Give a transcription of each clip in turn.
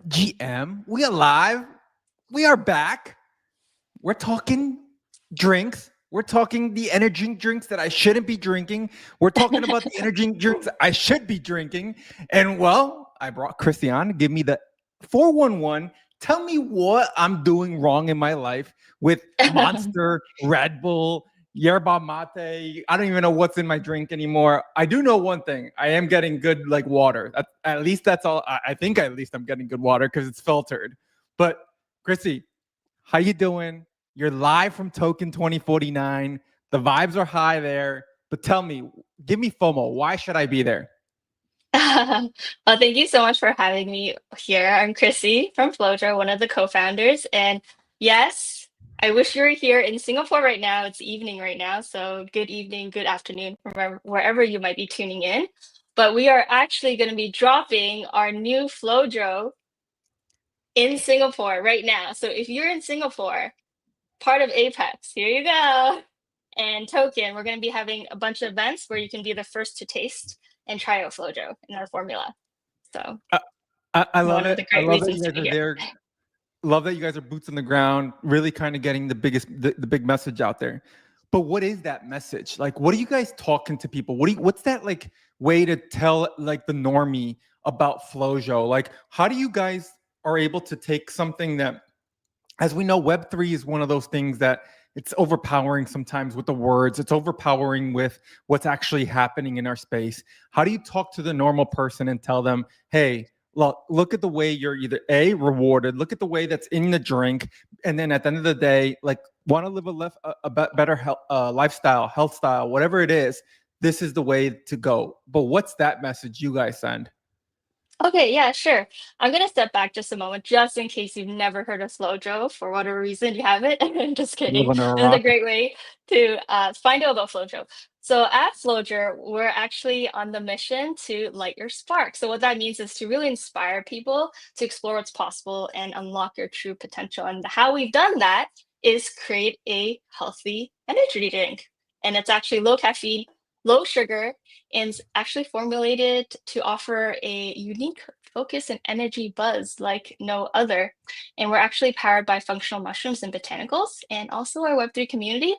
GM, we alive. We are back. We're talking drinks. We're talking the energy drinks that I shouldn't be drinking. We're talking about the energy drinks I should be drinking. And well, I brought Christian. Give me the 411. Tell me what I'm doing wrong in my life with Monster, Red Bull, yerba mate. I don't even know what's in my drink anymore. I do know one thing. I am getting good like water. At least that's all. I think at least I'm getting good water because it's filtered. But Chrissy, how you doing? You're live from Token 2049. The vibes are high there. But tell me, give me FOMO. Why should I be there? Well, thank you so much for having me here. I'm Chrissy from Flojo, one of the co-founders. And yes, I wish you were here in Singapore right now. It's evening right now. So good evening, good afternoon from wherever you might be tuning in. But we are actually going to be dropping our new Flojo in Singapore right now. So if you're in Singapore, part of Apex, here you go. And Token, we're going to be having a bunch of events where you can be the first to taste and try out Flojo in our formula. So I, I love one of it. the I great love that reasons you to guys be are here. there. Love that you guys are boots on the ground, really kind of getting the big message out there. But what is that message? Like, what are you guys talking to people? What's that like way to tell like the normie about Flojo? Like, how do you guys are able to take something that, as we know, Web3 is one of those things that it's overpowering sometimes with the words. It's overpowering with what's actually happening in our space. How do you talk to the normal person and tell them, hey, look at the way you're either A, rewarded, look at the way that's in the drink, and then at the end of the day, like, want to live better health, lifestyle, health style, whatever it is, this is the way to go. But what's that message you guys send? Okay, yeah, sure. I'm gonna step back just a moment, just in case you've never heard of Flojo for whatever reason you haven't. Just Live kidding. under a This is a rock. great way to find out about Flojo. So at Flojo, we're actually on the mission to light your spark. So what that means is to really inspire people to explore what's possible and unlock your true potential. And how we've done that is create a healthy energy drink. And it's actually low caffeine, low sugar, and it's actually formulated to offer a unique focus and energy buzz like no other. And we're actually powered by functional mushrooms and botanicals and also our Web3 community.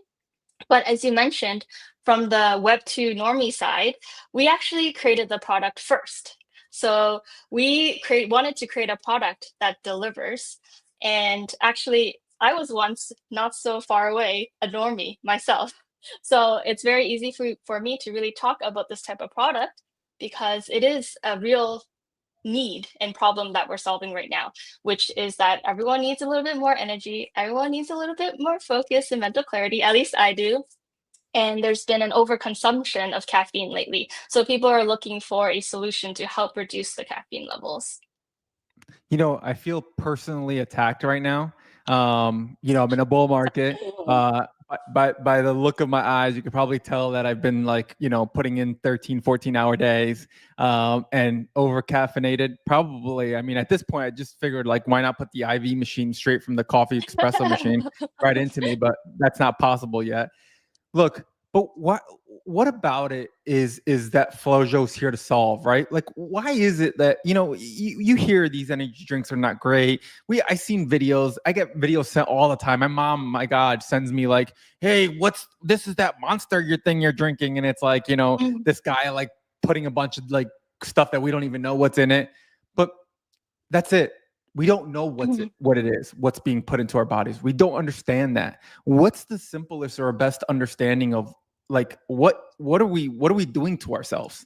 But as you mentioned, from the Web2 normie side, we actually created the product first. So wanted to create a product that delivers. And actually, I was once not so far away, a normie myself. So it's very easy for me to really talk about this type of product because it is a real need and problem that we're solving right now, which is that everyone needs a little bit more energy. Everyone needs a little bit more focus and mental clarity. At least I do. And there's been an overconsumption of caffeine lately. So people are looking for a solution to help reduce the caffeine levels. You know, I feel personally attacked right now. You know, I'm in a bull market. By the look of my eyes, you could probably tell that I've been like, you know, putting in 13, 14-hour days, and over caffeinated. Probably, I mean, at this point, I just figured like, why not put the IV machine straight from the coffee espresso machine right into me? But that's not possible yet. Look, but what about it is that Flojo's here to solve, right? Like, why is it that, you know, you hear these energy drinks are not great? I seen videos, I get videos sent all the time. My mom, my God, sends me like, hey, what's this is that monster your thing you're drinking, and it's like, you know, Mhm, this guy like putting a bunch of like stuff that we don't even know what's in it, but that's it. We don't know mhm. what it is, what's being put into our bodies. We don't understand that. What's the simplest or best understanding of like what are we doing to ourselves?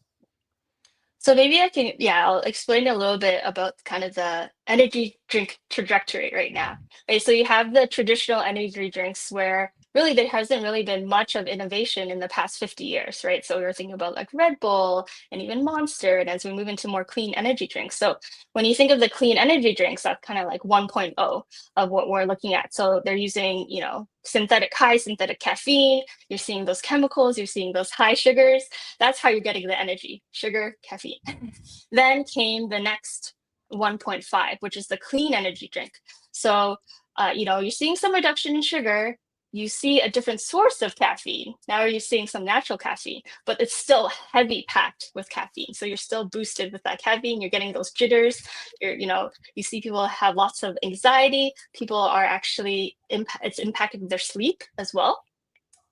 So maybe I can, yeah, I'll explain a little bit about kind of the energy drink trajectory right now. Right, so you have the traditional energy drinks where really there hasn't really been much of innovation in the past 50 years, right? So we were thinking about like Red Bull and even Monster, and as we move into more clean energy drinks. So when you think of the clean energy drinks, that's kind of like 1.0 of what we're looking at. So they're using, high synthetic caffeine. You're seeing those chemicals, you're seeing those high sugars. That's how you're getting the energy, sugar, caffeine. Then came the next 1.5, which is the clean energy drink. So, you're seeing some reduction in sugar. You see a different source of caffeine. Now you're seeing some natural caffeine, but it's still heavy packed with caffeine. So you're still boosted with that caffeine. You're getting those jitters. You see people have lots of anxiety. People are actually, it's impacting their sleep as well.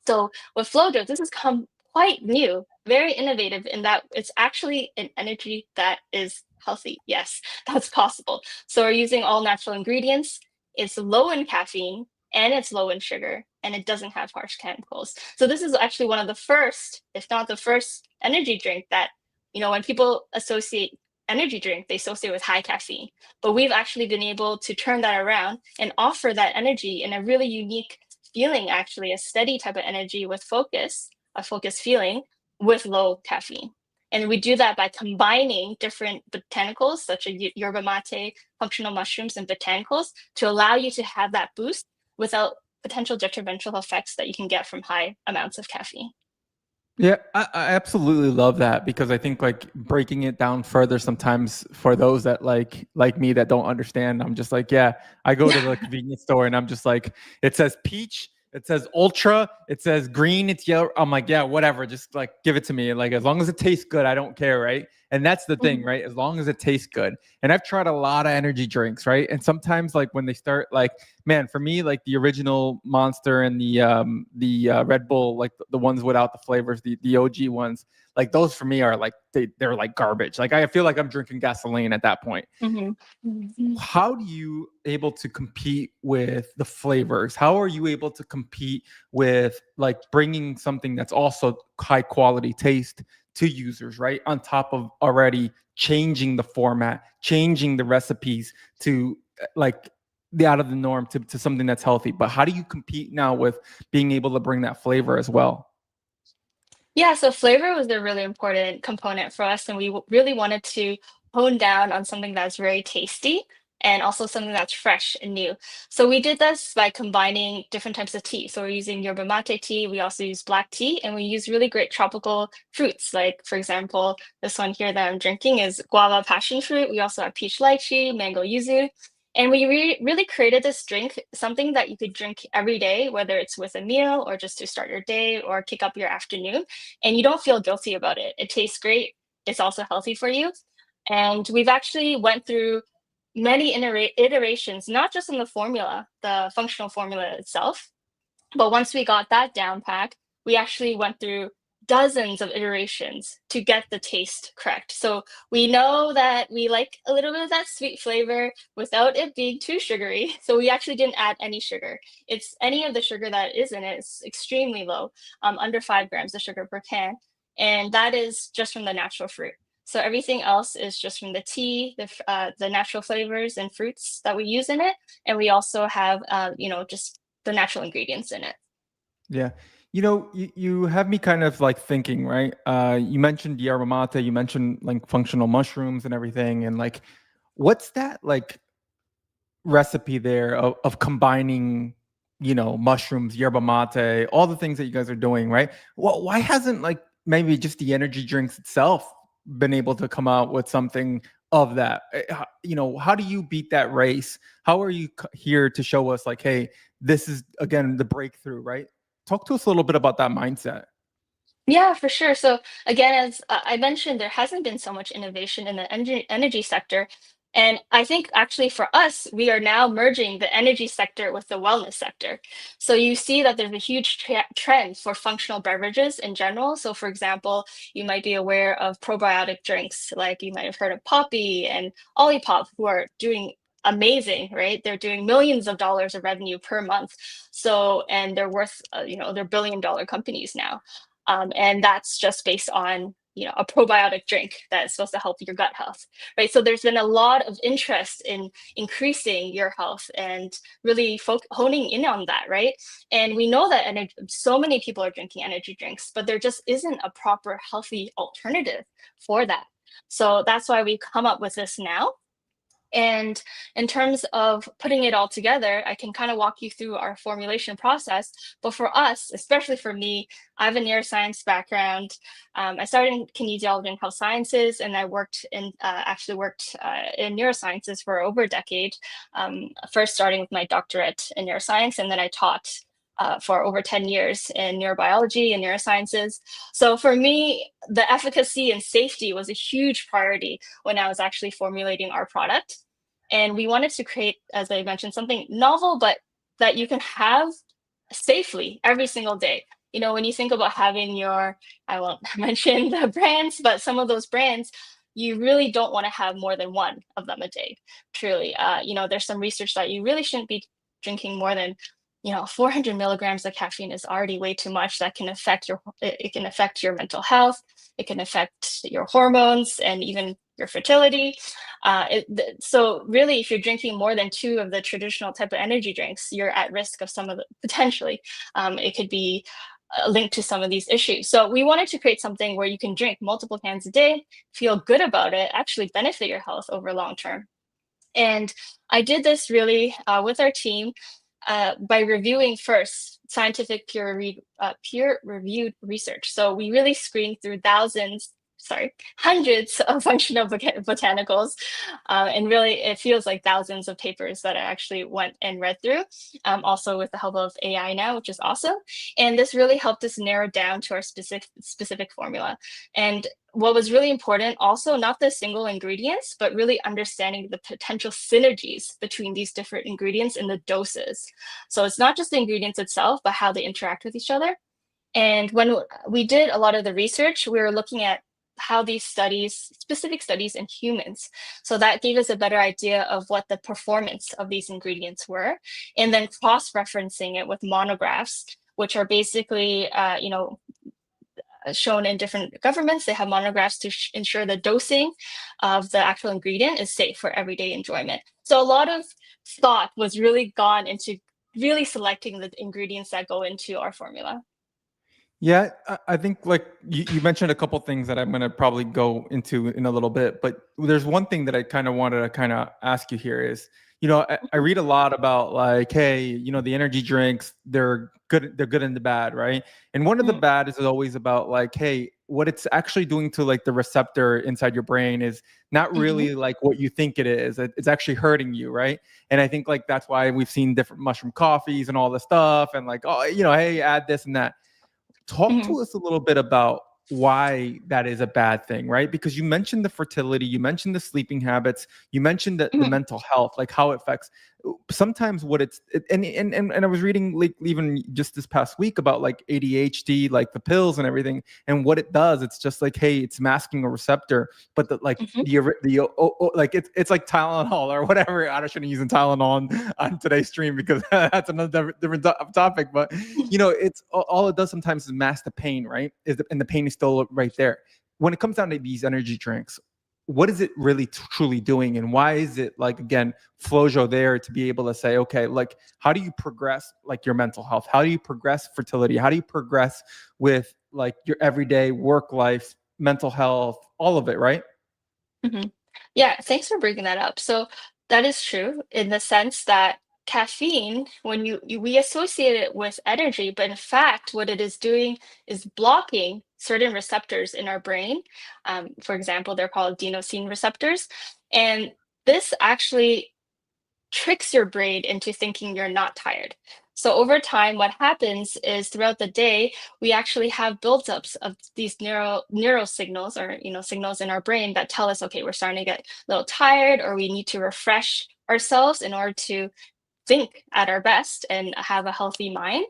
So with Flojo, this has come quite new, very innovative in that it's actually an energy that is healthy. Yes, that's possible. So we're using all natural ingredients. It's low in caffeine and it's low in sugar and it doesn't have harsh chemicals. So this is actually one of the first, if not the first energy drink that, when people associate energy drink, they associate with high caffeine. But we've actually been able to turn that around and offer that energy in a really unique feeling, actually a steady type of energy with focus, a focused feeling with low caffeine. And we do that by combining different botanicals such as yerba mate, functional mushrooms, and botanicals to allow you to have that boost without potential detrimental effects that you can get from high amounts of caffeine. Yeah, I absolutely love that because I think like breaking it down further sometimes for those that like me that don't understand, I'm just like, yeah, I go to the convenience store and I'm just like, it says peach, it says ultra, it says green, it's yellow. I'm like, yeah, whatever, just like give it to me. Like as long as it tastes good, I don't care, right? And that's the thing, Mhm. right? As long as it tastes good. And I've tried a lot of energy drinks, right? And sometimes like when they start like man, for me, like the original Monster and the Red Bull, like the ones without the flavors, the OG ones, like those for me are like they're like garbage. Like I feel like I'm drinking gasoline at that point. Mhm. Mhm. How do you able to compete with the flavors? How are you able to compete with like bringing something that's also high quality taste to users, right? On top of already changing the format, changing the recipes to like the out of the norm to something that's healthy. But how do you compete now with being able to bring that flavor as well? Yeah, so flavor was a really important component for us, and we really wanted to hone down on something that's very tasty and also something that's fresh and new. So we did this by combining different types of tea. So we're using yerba mate tea, we also use black tea, and we use really great tropical fruits. Like, for example, this one here that I'm drinking is guava passion fruit. We also have peach lychee, mango yuzu. And we really created this drink, something that you could drink every day, whether it's with a meal or just to start your day or kick up your afternoon, and you don't feel guilty about it. It tastes great. It's also healthy for you. And we've actually went through many iterations, not just in the formula, the functional formula itself, but once we got that down pack, we actually went through dozens of iterations to get the taste correct. So we know that we like a little bit of that sweet flavor without it being too sugary. So we actually didn't add any sugar. It's any of the sugar that is in it is extremely low, under 5 grams of sugar per can. And that is just from the natural fruit. So everything else is just from the tea, the natural flavors and fruits that we use in it, and we also have just the natural ingredients in it. Yeah. You have me kind of like thinking, right? You mentioned yerba mate, you mentioned like functional mushrooms and everything. And like, what's that like recipe there of combining, mushrooms, yerba mate, all the things that you guys are doing, right? Well, why hasn't like maybe just the energy drinks itself been able to come out with something of that? How do you beat that race? How are you here to show us like, hey, this is again the breakthrough, right? Talk to us a little bit about that mindset. Yeah, for sure. So again, as I mentioned, there hasn't been so much innovation in the energy sector. And I think actually for us, we are now merging the energy sector with the wellness sector. So you see that there's a huge trend for functional beverages in general. So for example, you might be aware of probiotic drinks, like you might have heard of Poppy and Olipop, who are doing amazing, right? They're doing millions of dollars of revenue per month. So, and they're worth, they're billion-dollar companies now. And that's just based on a probiotic drink that's supposed to help your gut health, right? So there's been a lot of interest in increasing your health and really honing in on that, right? And we know that so many people are drinking energy drinks, but there just isn't a proper healthy alternative for that. So that's why we come up with this now. And in terms of putting it all together, I can kind of walk you through our formulation process. But for us, especially for me, I have a neuroscience background. I started in kinesiology and health sciences, and I actually worked in neurosciences for over a decade. First, starting with my doctorate in neuroscience, and then I taught for over 10 years in neurobiology and neurosciences. So for me, the efficacy and safety was a huge priority when I was actually formulating our product. And we wanted to create, as I mentioned, something novel, but that you can have safely every single day. When you think about having I won't mention the brands, but some of those brands, you really don't want to have more than one of them a day. Truly, there's some research that you really shouldn't be drinking more than 400 milligrams of caffeine is already way too much. That can affect it can affect your mental health. It can affect your hormones and even your fertility. So really, if you're drinking more than two of the traditional type of energy drinks, you're at risk of some of the potentially. It could be linked to some of these issues. So we wanted to create something where you can drink multiple cans a day, feel good about it, actually benefit your health over long term. And I did this really with our team. by reviewing first scientific peer-reviewed research. So we really screened through hundreds of functional botanicals, and really it feels like thousands of papers that I actually went and read through, also with the help of AI now, which is awesome. And this really helped us narrow down to our specific formula. And what was really important also, not the single ingredients, but really understanding the potential synergies between these different ingredients and the doses. So it's not just the ingredients itself, but how they interact with each other. And when we did a lot of the research, we were looking at how these specific studies in humans. So that gave us a better idea of what the performance of these ingredients were, and then cross-referencing it with monographs, which are basically, shown in different governments. They have monographs to ensure the dosing of the actual ingredient is safe for everyday enjoyment. So a lot of thought was really gone into really selecting the ingredients that go into our formula. Yeah, I think like you mentioned a couple things that I'm going to probably go into in a little bit, but there's one thing that I kind of wanted to kind of ask you here is, I read a lot about like, hey, the energy drinks, they're good and the bad, right? And one of the Mhm, bad is always about like, hey, what it's actually doing to like the receptor inside your brain is not mhm, really like what you think it is. It's actually hurting you, right? And I think like that's why we've seen different mushroom coffees and all this stuff, and like, oh, hey, add this and that. Talk mhm, to us a little bit about why that is a bad thing, right? Because you mentioned the fertility, you mentioned the sleeping habits, you mentioned that the mhm, mental health, like how it affects. Sometimes what and I was reading like even just this past week about like ADHD, like the pills and everything, and what it does. It's just like, hey, it's masking a receptor, but mhm, like it's like Tylenol or whatever. I shouldn't use Tylenol on today's stream because that's another different topic. But it's all it does sometimes is mask the pain, right? And the pain is still right there. When it comes down to these energy drinks, what is it really truly doing, and why is it like again Flojo there to be able to say, okay, like how do you progress like your mental health? How do you progress fertility? How do you progress with like your everyday work life, mental health, all of it, right? mhm. Yeah, thanks for bringing that up. So that is true in the sense that caffeine, when we associate it with energy, but in fact, what it is doing is blocking certain receptors in our brain. For example, they're called adenosine receptors, and this actually tricks your brain into thinking you're not tired. So over time, what happens is throughout the day, we actually have buildups of these neural signals, or signals in our brain that tell us, okay, we're starting to get a little tired, or we need to refresh ourselves in order to think at our best and have a healthy mind.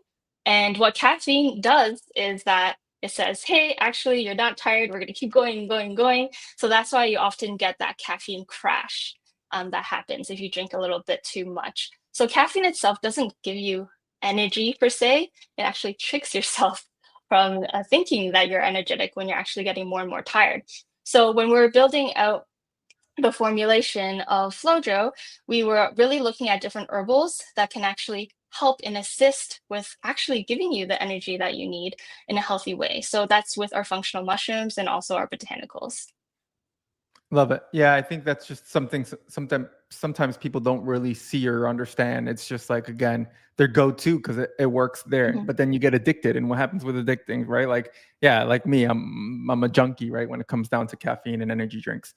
And what caffeine does is that it says, hey, actually, you're not tired. We're going to keep going, going, going. So that's why you often get that caffeine crash, that happens if you drink a little bit too much. So caffeine itself doesn't give you energy per se. It actually tricks yourself from thinking that you're energetic when you're actually getting more and more tired. So when we're building out the formulation of Flojo, we were really looking at different herbals that can actually help and assist with actually giving you the energy that you need in a healthy way. So that's with our functional mushrooms and also our botanicals. Love it. Yeah, I think that's just something sometimes people don't really see or understand. It's just like again, their go-to because it works there. Mhm. But then you get addicted. And what happens with addicting, right? Like, yeah, like me, I'm a junkie, right? When it comes down to caffeine and energy drinks.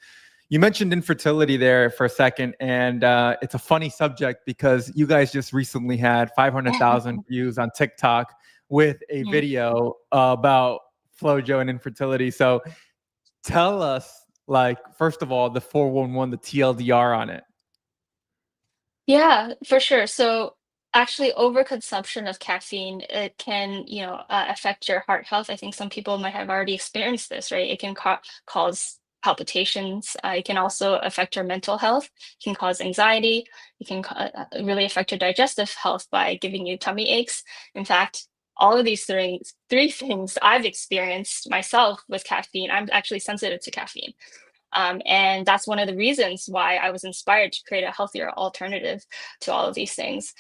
You mentioned infertility there for a second, and it's a funny subject because you guys just recently had 500,000 views on TikTok with a Mhm. video about Flojo and infertility. So tell us, like, first of all, the 411, the TLDR on it. Yeah, for sure. So actually overconsumption of caffeine, it can, affect your heart health. I think some people might have already experienced this, right? It can cause palpitations. It can also affect your mental health. It can cause anxiety. It can really affect your digestive health by giving you tummy aches. In fact, all of these three things I've experienced myself with caffeine. I'm actually sensitive to caffeine. And that's one of the reasons why I was inspired to create a healthier alternative to all of these things.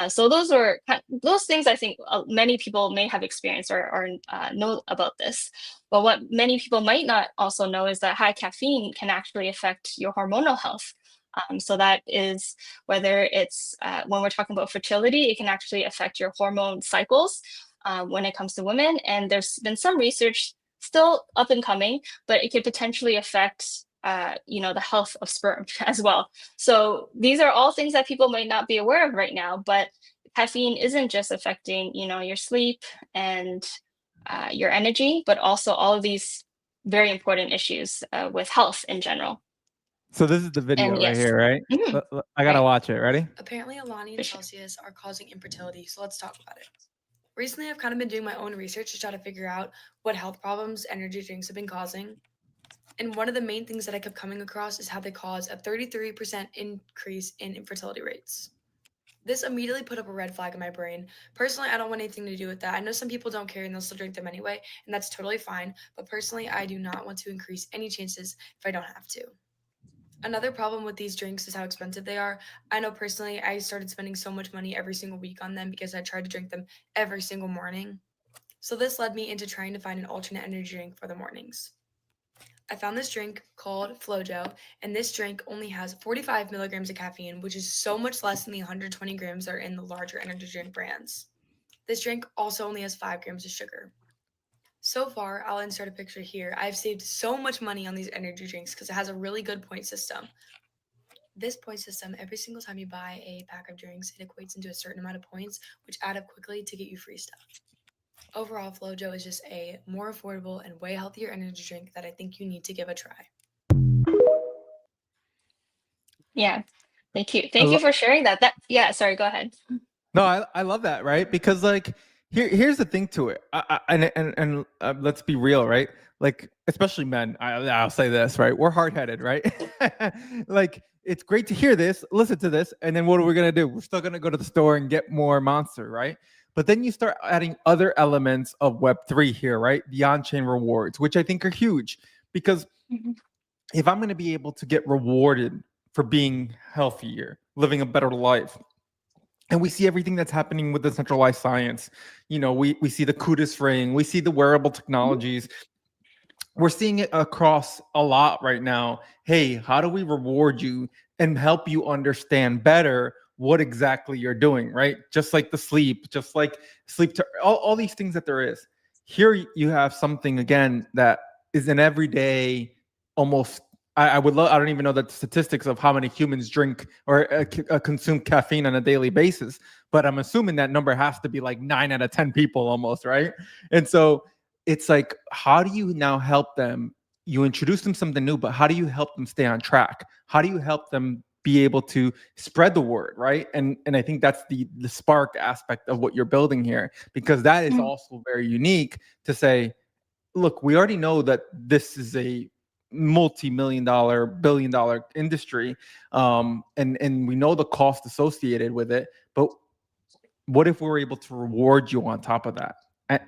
So those things I think many people may have experienced or know about this. But what many people might not also know is that high caffeine can actually affect your hormonal health. So that is whether it's when we're talking about fertility, it can actually affect your hormone cycles when it comes to women. And there's been some research still up and coming, but it could potentially affect the health of sperm as well. So these are all things that people might not be aware of right now, but caffeine isn't just affecting, your sleep and your energy, but also all of these very important issues with health in general. So this is the video And right yes, here, right? mhm, I gotta right, watch it. Ready? Apparently, Alani for and sure. Celsius are causing infertility, so let's talk about it. Recently, I've kind of been doing my own research to try to figure out what health problems energy drinks have been causing. And one of the main things that I kept coming across is how they cause a 33% increase in infertility rates. This immediately put up a red flag in my brain. Personally, I don't want anything to do with that. I know some people don't care and they'll still drink them anyway, and that's totally fine. But personally, I do not want to increase any chances if I don't have to. Another problem with these drinks is how expensive they are. I know personally, I started spending so much money every single week on them because I tried to drink them every single morning. So this led me into trying to find an alternate energy drink for the mornings. I found this drink called Flojo, and this drink only has 45 milligrams of caffeine, which is so much less than the 120 grams that are in the larger energy drink brands. This drink also only has 5 grams of sugar. So far, I'll insert a picture here. I've saved so much money on these energy drinks because it has a really good point system. This point system, every single time you buy a pack of drinks, it equates into a certain amount of points, which add up quickly to get you free stuff. Overall, Flojo is just a more affordable and way healthier energy drink that I think you need to give a try. Yeah, thank you. I Thank you lo- for sharing that. Yeah, sorry, go ahead. no, I love that, right? Because like here's the thing to it, and let's be real, right? Like especially men, I'll say this, right? We're hard headed, right? Like it's great to hear this, listen to this, and then what are we gonna do? We're still gonna go to the store and get more Monster, right? But then you start adding other elements of Web3 here, right? The on-chain rewards, which I think are huge, because Mhm. if I'm going to be able to get rewarded for being healthier, living a better life, and we see everything that's happening with the centralized science, we see the Kudus ring, we see the wearable technologies, we're seeing it across a lot right now. Hey, how do we reward you and help you understand better what exactly you're doing, right? Just like the sleep, just like sleep to all these things that there is. Here you have something again that is an everyday, almost. I would love. I don't even know the statistics of how many humans drink or consume caffeine on a daily basis, but I'm assuming that number has to be like 9 out of 10 people almost, right? And so it's like, how do you now help them? You introduce them something new, but how do you help them stay on track? How do you help them be able to spread the word, right? And I think that's the spark aspect of what you're building here, because that is Mm. also very unique to say, look, we already know that this is a multi-million dollar, billion-dollar industry, and we know the cost associated with it, but what if we're able to reward you on top of that?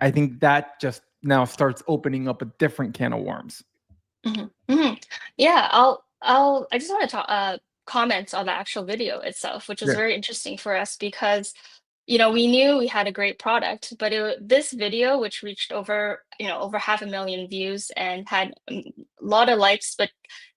I think that just now starts opening up a different can of worms. Mhm, mhm. Yeah, I just want to talk comment on the actual video itself, which was Yeah. very interesting for us because we knew we had a great product, but this video, which reached over 500,000 views and had a lot of likes, but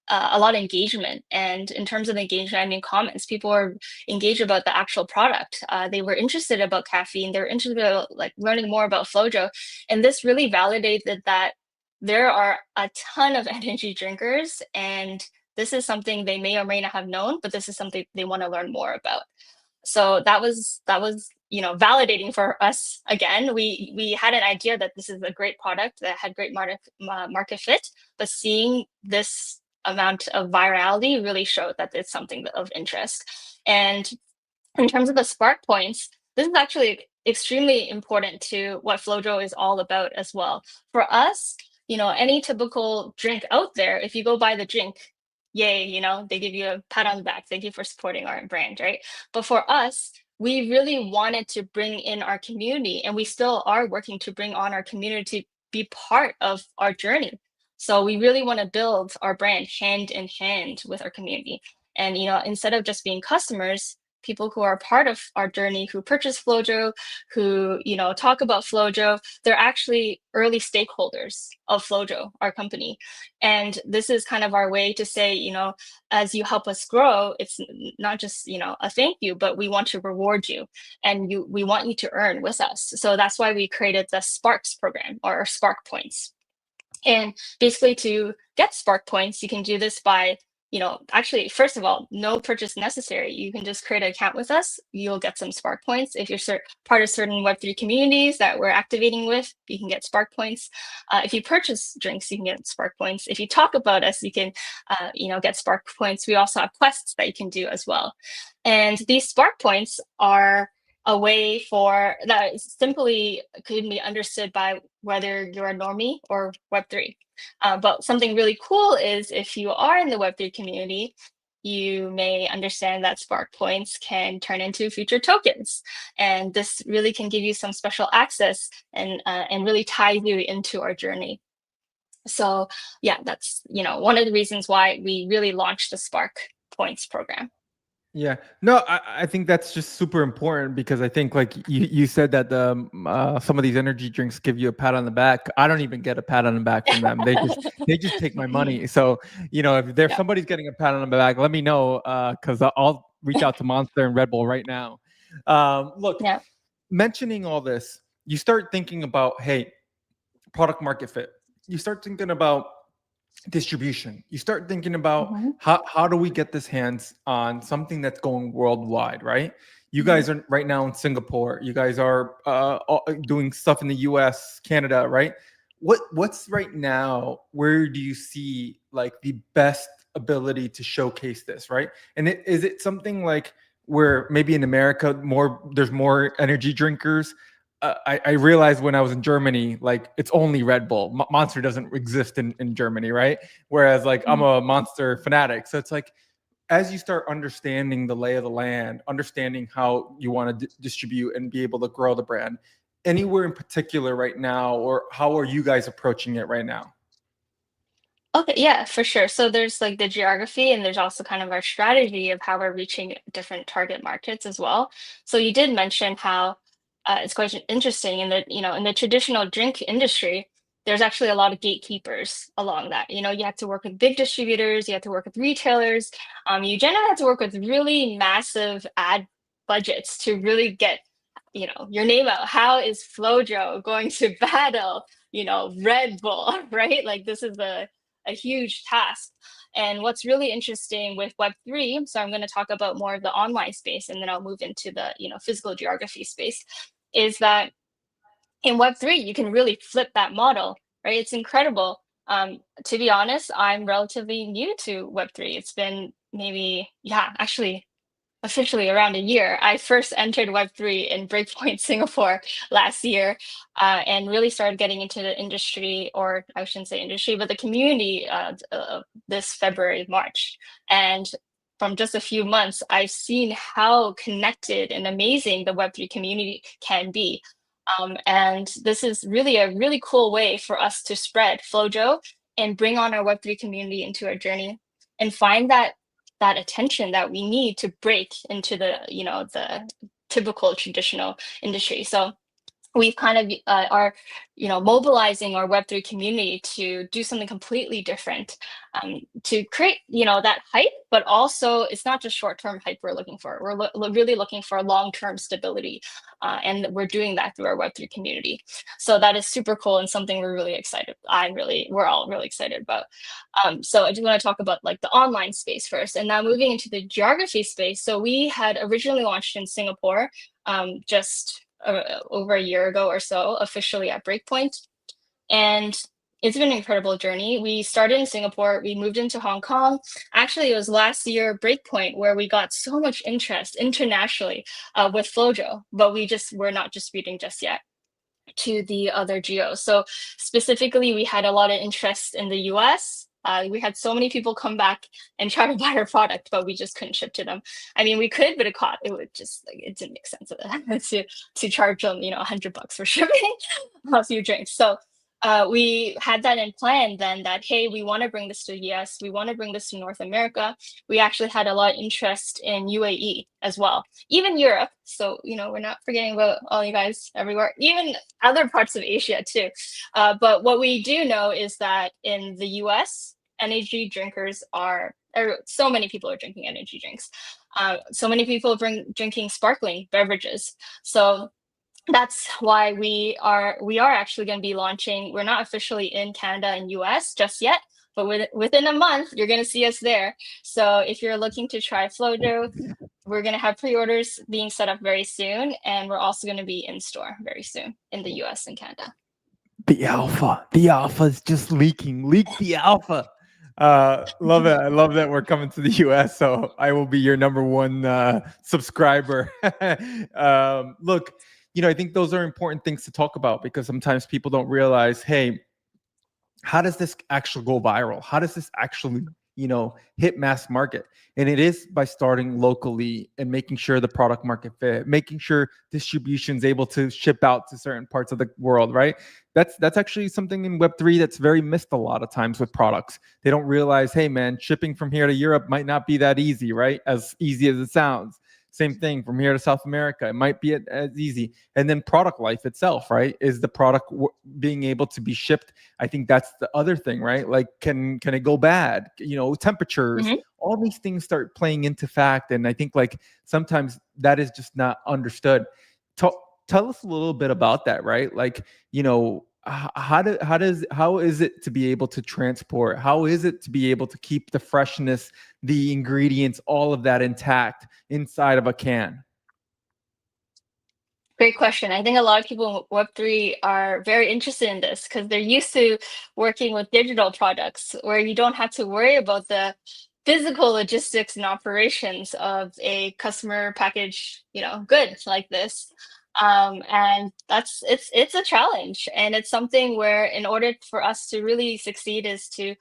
a lot of engagement. And in terms of engagement, I mean comments. People were engaged about the actual product. They were interested about caffeine. They were interested about like learning more about Flojo, and this really validated that there are a ton of energy drinkers, and this is something they may or may not have known, but this is something they want to learn more about. So that was validating for us. Again, we had an idea that this is a great product that had great market fit, but seeing this amount of virality really showed that it's something of interest. And in terms of the spark points, this is actually extremely important to what Flojo is all about as well. For us, any typical drink out there, if you go buy the drink, yay, they give you a pat on the back. Thank you for supporting our brand, right? But for us, we really wanted to bring in our community, and we still are working to bring on our community to be part of our journey. So we really want to build our brand hand in hand with our community. And instead of just being customers, people who are part of our journey, who purchase Flojo, who, talk about Flojo, they're actually early stakeholders of Flojo, our company. And this is kind of our way to say, as you help us grow, it's not just, a thank you, but we want to reward you, and we want you to earn with us. So that's why we created the Sparks program, or Spark Points. And basically, to get Spark Points, you can do this by, actually, first of all, no purchase necessary. You can just create an account with us. You'll get some Spark Points. If you're part of certain Web3 communities that we're activating with, you can get Spark Points. If you purchase drinks, you can get Spark Points. If you talk about us, you can, get Spark Points. We also have quests that you can do as well. And these Spark Points are a way for that simply could be understood by whether you're a normie or Web3. But something really cool is if you are in the Web3 community, you may understand that Spark Points can turn into future tokens. And this really can give you some special access and really tie you into our journey. So yeah, that's one of the reasons why we really launched the Spark Points program. Yeah, no, I think that's just super important, because I think, like you said, that some of these energy drinks give you a pat on the back. I don't even get a pat on the back from them. They just take my money. So if there's somebody's getting a pat on the back, let me know, because I'll reach out to Monster and Red Bull right now. Look, mentioning all this, you start thinking about, hey, product market fit. You start thinking about distribution. You start thinking about how do we get this hands on something that's going worldwide, right? You guys are right now in Singapore. You guys are doing stuff in the US, Canada, right? What's right now, where do you see like the best ability to showcase this, right? And is it something like where maybe in America there's more energy drinkers? I realized when I was in Germany, like it's only Red Bull. Monster doesn't exist in Germany, right? Whereas like I'm a Monster fanatic. So it's like, as you start understanding the lay of the land, understanding how you want to distribute and be able to grow the brand, anywhere in particular right now, or how are you guys approaching it right now? Okay, yeah, for sure. So there's like the geography, and there's also kind of our strategy of how we're reaching different target markets as well. So you did mention how it's quite interesting in that, in the traditional drink industry, there's actually a lot of gatekeepers along that. You have to work with big distributors, you have to work with retailers. You generally have to work with really massive ad budgets to really get, your name out. How is Flojo going to battle, Red Bull, right? Like this is a huge task. And what's really interesting with Web3, so I'm going to talk about more of the online space, and then I'll move into the physical geography space, is that in Web3 you can really flip that model, right? It's incredible. To be honest, I'm relatively new to Web3. It's been maybe, actually officially around a year. I first entered Web3 in Breakpoint Singapore last year, and really started getting into the industry, or I shouldn't say industry, but the community this February, March. And from just a few months, I've seen how connected and amazing the Web3 community can be. And this is really a really cool way for us to spread Flojo and bring on our Web3 community into our journey, and find that attention that we need to break into the the typical traditional industry. So we've kind of are mobilizing our Web3 community to do something completely different, to create that hype, but also it's not just short-term hype we're looking for. We're really looking for long-term stability, and we're doing that through our Web3 community. So that is super cool, and something we're really excited. We're all really excited about. So I do want to talk about like the online space first, and now moving into the geography space. So we had originally launched in Singapore, just over a year ago or so, officially at Breakpoint. And it's been an incredible journey. We started in Singapore, we moved into Hong Kong. Actually, it was last year, Breakpoint, where we got so much interest internationally with Flojo, but we're not distributing just yet to the other geos. So specifically, we had a lot of interest in the US. We had so many people come back and try to buy our product, but we just couldn't ship to them. I mean, we could, but it didn't make sense to charge them, $100 for shipping a few drinks. So we had that in plan then that, hey, we want to bring this to the US, we want to bring this to North America. We actually had a lot of interest in UAE as well, even Europe. So, we're not forgetting about all you guys everywhere, even other parts of Asia too. But what we do know is that in the US, energy drinkers so many people are drinking energy drinks. So many people drinking sparkling beverages. So that's why we are actually going to be launching. We're not officially in Canada and US just yet, but within a month you're going to see us there. So if you're looking to try Flojo, we're going to have pre-orders being set up very soon, and we're also going to be in store very soon in the US and Canada. The alpha is just leaking. Leak the alpha. Love it. I love that we're coming to the US, so I will be your number one subscriber. Look, I think those are important things to talk about, because sometimes people don't realize, hey, how does this actually go viral? How does this actually, hit mass market? And it is by starting locally and making sure the product market fit, making sure distribution is able to ship out to certain parts of the world, right? That's actually something in Web3 that's very missed a lot of times with products. They don't realize, hey man, shipping from here to Europe might not be that easy, right? As easy as it sounds. Same thing from here to South America. It might be as easy. And then product life itself, right? Is the product being able to be shipped? I think that's the other thing, right? Like, can it go bad? Temperatures, all these things start playing into fact. And I think like sometimes that is just not understood. Tell us a little bit about that, right? Like, how is it to be able to transport? How is it to be able to keep the freshness, the ingredients, all of that intact inside of a can? Great question. I think a lot of people in Web3 are very interested in this because they're used to working with digital products where you don't have to worry about the physical logistics and operations of a customer package, good like this. And it's a challenge, and it's something where in order for us to really succeed is to,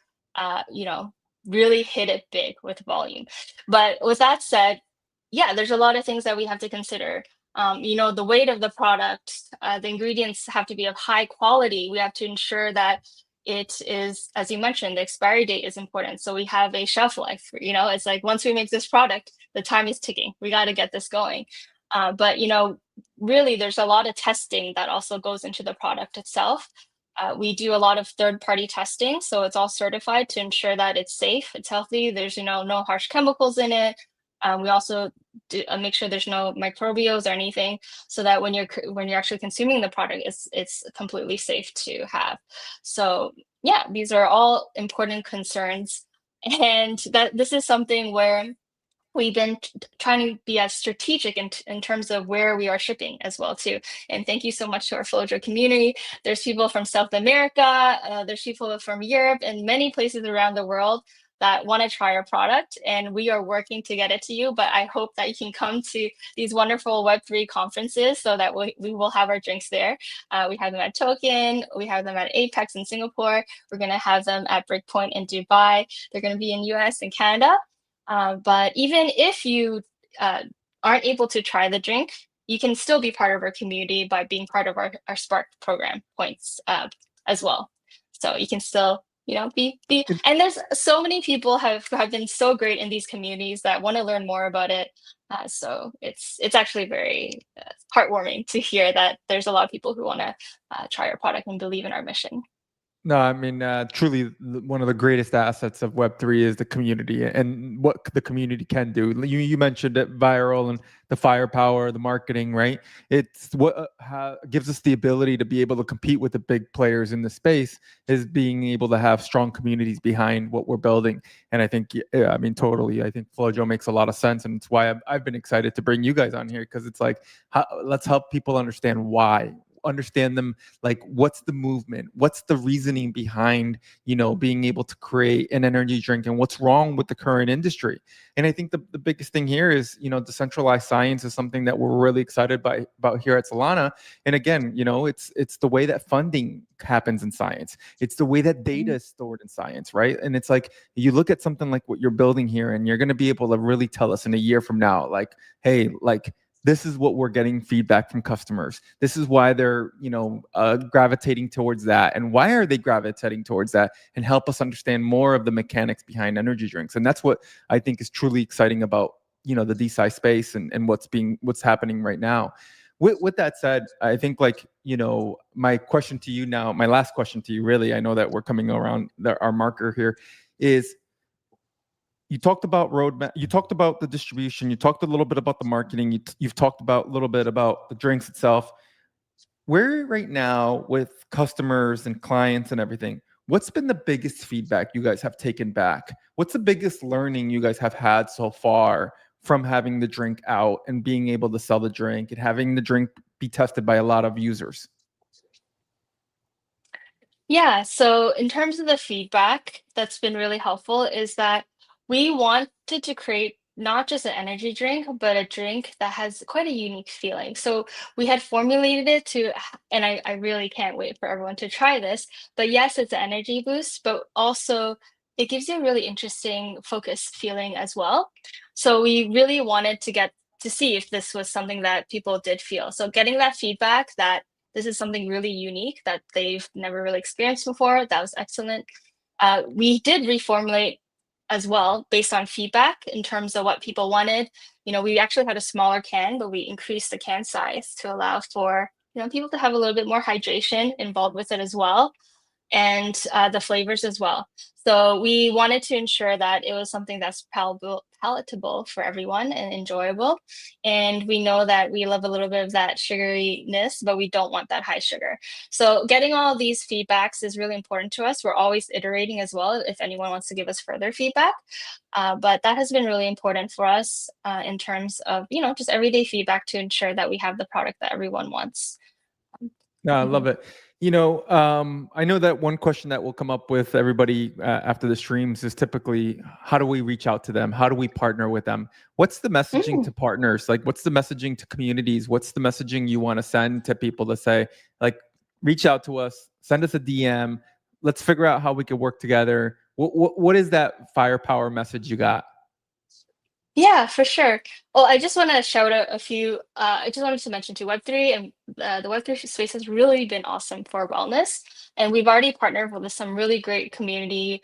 really hit it big with volume. But with that said, yeah, there's a lot of things that we have to consider. The weight of the product, the ingredients have to be of high quality. We have to ensure that it is, as you mentioned, the expiry date is important. So we have a shelf life. It's like once we make this product, the time is ticking. We got to get this going. But really, there's a lot of testing that also goes into the product itself. We do a lot of third-party testing, so it's all certified to ensure that it's safe, it's healthy. There's no harsh chemicals in it. We also make sure there's no microbials or anything, so that when you're actually consuming the product, it's completely safe to have. So yeah, these are all important concerns, and that this is something where we've been trying to be as strategic in terms of where we are shipping as well too. And thank you so much to our Flojo community. There's people from South America, there's people from Europe and many places around the world that want to try our product, and we are working to get it to you. But I hope that you can come to these wonderful Web3 conferences so that we will have our drinks there. We have them at Token, we have them at Apex in Singapore, we're going to have them at Breakpoint in Dubai, they're going to be in US and Canada. But even if you aren't able to try the drink, you can still be part of our community by being part of our Spark program points as well. So you can still, be. And there's so many people have been so great in these communities that want to learn more about it. So it's actually very heartwarming to hear that there's a lot of people who want to try our product and believe in our mission. No, I mean, truly, one of the greatest assets of Web3 is the community and what the community can do. You mentioned it, viral and the firepower, the marketing, right? It's what gives us the ability to be able to compete with the big players in the space, is being able to have strong communities behind what we're building. And I think, totally, I think Flojo makes a lot of sense. And it's why I've been excited to bring you guys on here, because it's like, let's help people understand why. Understand them, like what's the movement, what's the reasoning behind being able to create an energy drink, and what's wrong with the current industry. And I think the biggest thing here is decentralized science is something that we're really excited about here at Solana. And again, it's the way that funding happens in science, it's the way that data is stored in science, right? And it's like you look at something like what you're building here, and you're going to be able to really tell us in a year from now, like, hey, like this is what we're getting feedback from customers. This is why they're, gravitating towards that. And why are they gravitating towards that? And help us understand more of the mechanics behind energy drinks. And that's what I think is truly exciting about, the DeSci space and what's happening right now. With that said, I think my question to you now, my last question to you, really, I know that we're coming around our marker here, is you talked about roadmap, you talked about the distribution, you talked a little bit about the marketing, you've talked about a little bit about the drinks itself. Where right now with customers and clients and everything, what's been the biggest feedback you guys have taken back? What's the biggest learning you guys have had so far from having the drink out and being able to sell the drink and having the drink be tested by a lot of users? Yeah, so in terms of the feedback that's been really helpful is that we wanted to create not just an energy drink, but a drink that has quite a unique feeling. So we had formulated it and I really can't wait for everyone to try this. But yes, it's an energy boost, but also it gives you a really interesting focused feeling as well. So we really wanted to get to see if this was something that people did feel. So getting that feedback that this is something really unique that they've never really experienced before. That was excellent. We did reformulate as well based on feedback in terms of what people wanted. We actually had a smaller can, but we increased the can size to allow for people to have a little bit more hydration involved with it as well, and the flavors as well. So we wanted to ensure that it was something that's palatable for everyone and enjoyable. And we know that we love a little bit of that sugariness, but we don't want that high sugar. So getting all these feedbacks is really important to us. We're always iterating as well if anyone wants to give us further feedback. But that has been really important for us in terms of, just everyday feedback to ensure that we have the product that everyone wants. No, I love it. I know that one question that will come up with everybody after the streams is typically, how do we reach out to them? How do we partner with them? What's the messaging to partners? What's the messaging to communities? What's the messaging you want to send to people to say, reach out to us, send us a DM, let's figure out how we can work together. What is that firepower message you got? Yeah, for sure. Well, I just want to shout out a few. I just wanted to mention too, Web3 and the Web3 space has really been awesome for wellness. And we've already partnered with some really great community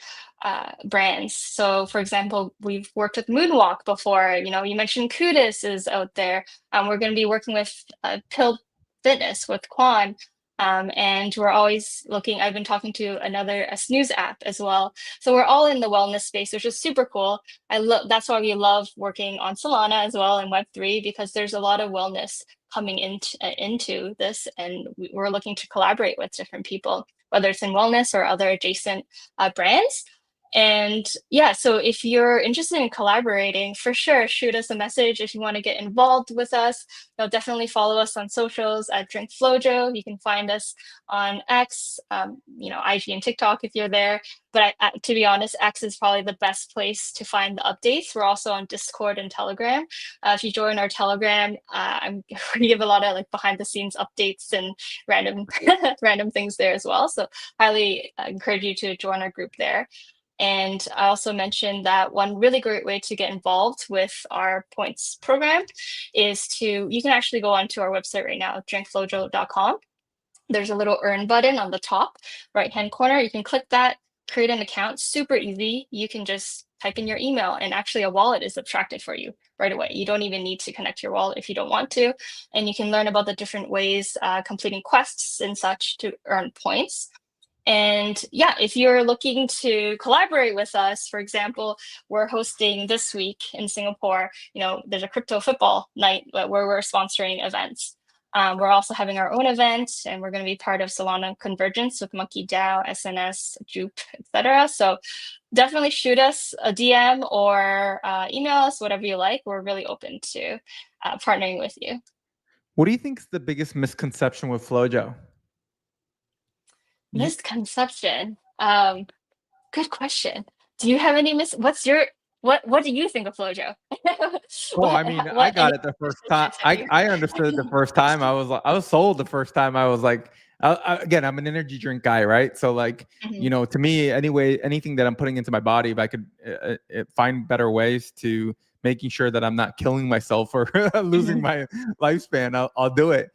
brands. So, for example, we've worked with Moonwalk before. You mentioned Kudis is out there. We're going to be working with Pill Fitness with Quan. And we're always looking. I've been talking to a snooze app as well. So we're all in the wellness space, which is super cool. That's why we love working on Solana as well and Web3, because there's a lot of wellness coming into this, and we're looking to collaborate with different people, whether it's in wellness or other adjacent brands. And yeah, so if you're interested in collaborating, for sure, shoot us a message if you want to get involved with us. Definitely follow us on socials at Drink Flojo. You can find us on X, IG and TikTok if you're there. But to be honest, X is probably the best place to find the updates. We're also on Discord and Telegram. If you join our Telegram, we give a lot of behind the scenes updates and random things there as well. So highly encourage you to join our group there. And I also mentioned that one really great way to get involved with our points program is you can actually go onto our website right now, drinkflojo.com. There's a little earn button on the top right-hand corner. You can click that, create an account, super easy. You can just type in your email and actually a wallet is abstracted for you right away. You don't even need to connect your wallet if you don't want to. And you can learn about the different ways completing quests and such to earn points. And yeah, if you're looking to collaborate with us, for example, we're hosting this week in Singapore, there's a crypto football night where we're sponsoring events. We're also having our own event, and we're going to be part of Solana Convergence with Monkey DAO, SNS, Jupe, etc. So definitely shoot us a DM or email us, whatever you like. We're really open to partnering with you. What do you think is the biggest misconception with Flojo? Misconception. Good question. Do you have any what do you think of Flojo? Well, I mean, I got it the first time. I understood it the first time. I was sold the first time. I was like, again, I'm an energy drink guy, right? So to me, anyway, anything that I'm putting into my body, if I could find better ways to making sure that I'm not killing myself or losing my lifespan, I'll do it.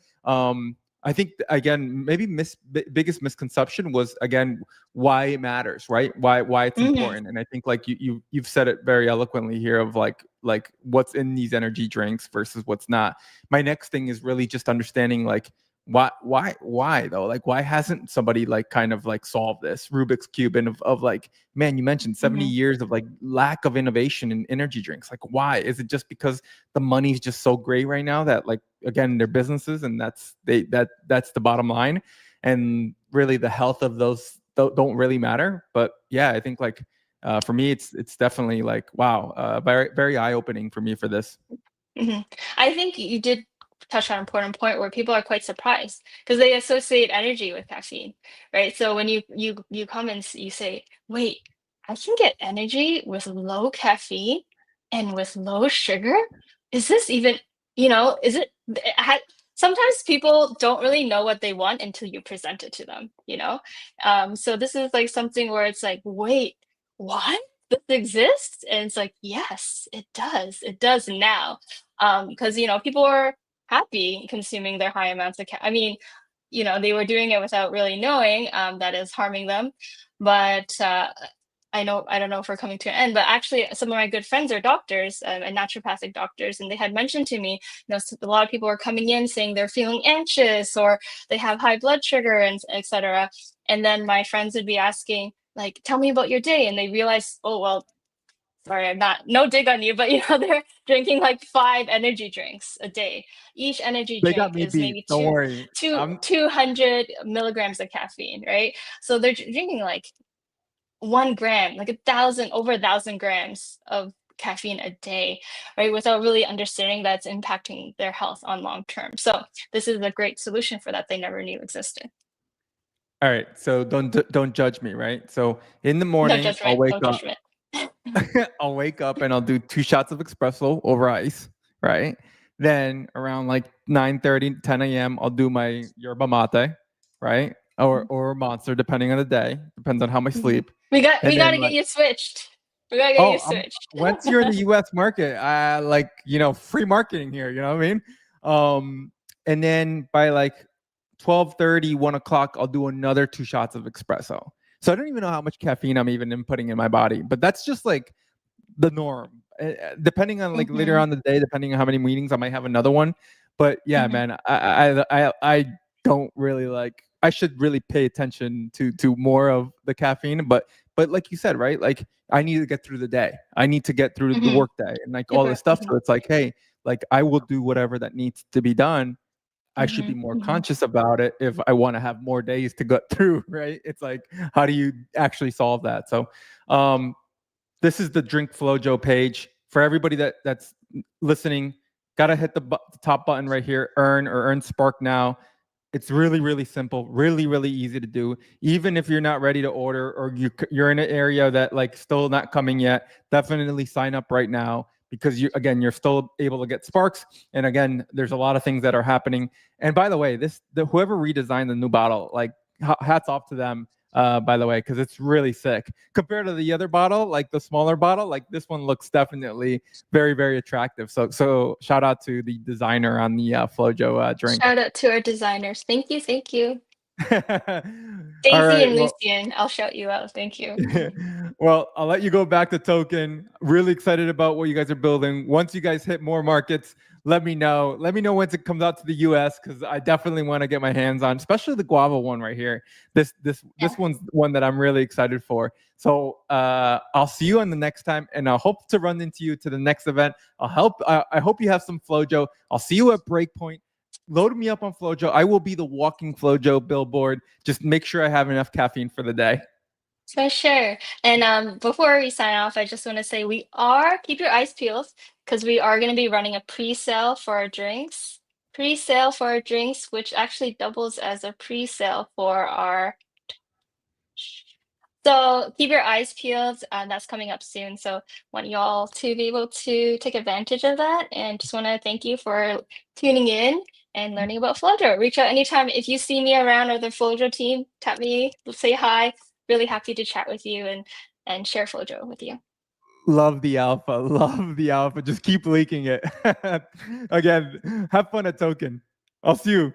I think again, maybe biggest misconception was again why it matters, right? Why it's important. And I think like you've said it very eloquently here of like what's in these energy drinks versus what's not. My next thing is really just understanding like why though? Like why hasn't somebody like kind of like solved this Rubik's Cube and of like, man, you mentioned 70 years of like lack of innovation in energy drinks. Like why? Is it just because the money's just so great right now that like again they're businesses and that's the bottom line, and really the health of those don't really matter. But yeah, I think like for me it's definitely like wow, very very eye-opening for me for this. I think you did touch on an important point where people are quite surprised because they associate energy with caffeine, right? So when you come and you say, "Wait, I can get energy with low caffeine and with low sugar? Is this even, is it?" Sometimes people don't really know what they want until you present it to them. So this is like something where it's like, "Wait, what? This exists?" And it's like, "Yes, it does. It does now." Because people are happy consuming their high amounts of I mean, they were doing it without really knowing that is harming them. But I don't know if we're coming to an end, but actually some of my good friends are doctors and naturopathic doctors, and they had mentioned to me, a lot of people are coming in saying they're feeling anxious or they have high blood sugar and etc. And then my friends would be asking, like, "Tell me about your day," and they realize, oh well, sorry, I'm not no dig on you, but they're drinking like 5 energy drinks a day. Each energy They got drink me is beat. maybe Don't worry. 200 milligrams of caffeine, right? So they're drinking like 1 gram, like over 1,000 grams of caffeine a day, right? Without really understanding that it's impacting their health on long term. So this is a great solution for that they never knew existed. All right, so don't judge me, right? So in the No morning, I'll judgment, wake no up. judgment. I'll wake up and I'll do 2 shots of espresso over ice, right? Then around like 9:30, 10 a.m., I'll do my yerba mate, right? Or monster, depending on the day. Depends on how much sleep. We got And we got then to get like, you switched. We got to get you switched. once you're in the U.S. market, like free marketing here. You know what I mean? And then by like 12:30, 1 o'clock, I'll do another 2 shots of espresso. So I don't even know how much caffeine I'm even inputting in my body, but that's just like the norm. Depending on like later on the day, depending on how many meetings, I might have another one. But yeah, man, I don't really like. I should really pay attention to more of the caffeine. But like you said, right? Like I need to get through the day. I need to get through the work day and like all this stuff. So it's like, hey, like I will do whatever that needs to be done. I should be more conscious about it if I want to have more days to get through, right? It's like, how do you actually solve that? So, this is the Drink Flojo page for everybody that's listening. Gotta hit the top button right here, earn Spark now. It's really, really simple, really, really easy to do. Even if you're not ready to order or you're in an area that like still not coming yet, definitely sign up right now because you're still able to get Sparks. And again, there's a lot of things that are happening. And by the way, whoever redesigned the new bottle, like hats off to them. By the way, because it's really sick compared to the other bottle, like the smaller bottle. Like this one looks definitely very, very attractive. So shout out to the designer on the Flojo drink. Shout out to our designers. Thank you, thank you. All Daisy right, and Lucian, I'll shout you out. Thank you. Well, I'll let you go back to Token. Really excited about what you guys are building. Once you guys hit more markets, let me know. Let me know once it comes out to the US because I definitely want to get my hands on, especially the guava one right here. This one's one that I'm really excited for. So I'll see you on the next time, and I hope to run into you to the next event. I hope you have some Flojo. I'll see you at Breakpoint. Load me up on Flojo. I will be the walking Flojo billboard. Just make sure I have enough caffeine for the day. For sure. And before we sign off, I just want to say keep your eyes peeled because we are going to be running a pre-sale for our drinks. Pre-sale for our drinks, which actually doubles as a pre-sale for our. So keep your eyes peeled. That's coming up soon. So want y'all to be able to take advantage of that. And just want to thank you for tuning in and learning about Flojo. Reach out anytime. If you see me around or the Flojo team, tap me, say hi. Really happy to chat with you and share Flojo with you. Love the alpha. Love the alpha. Just keep leaking it. Again, have fun at Token. I'll see you.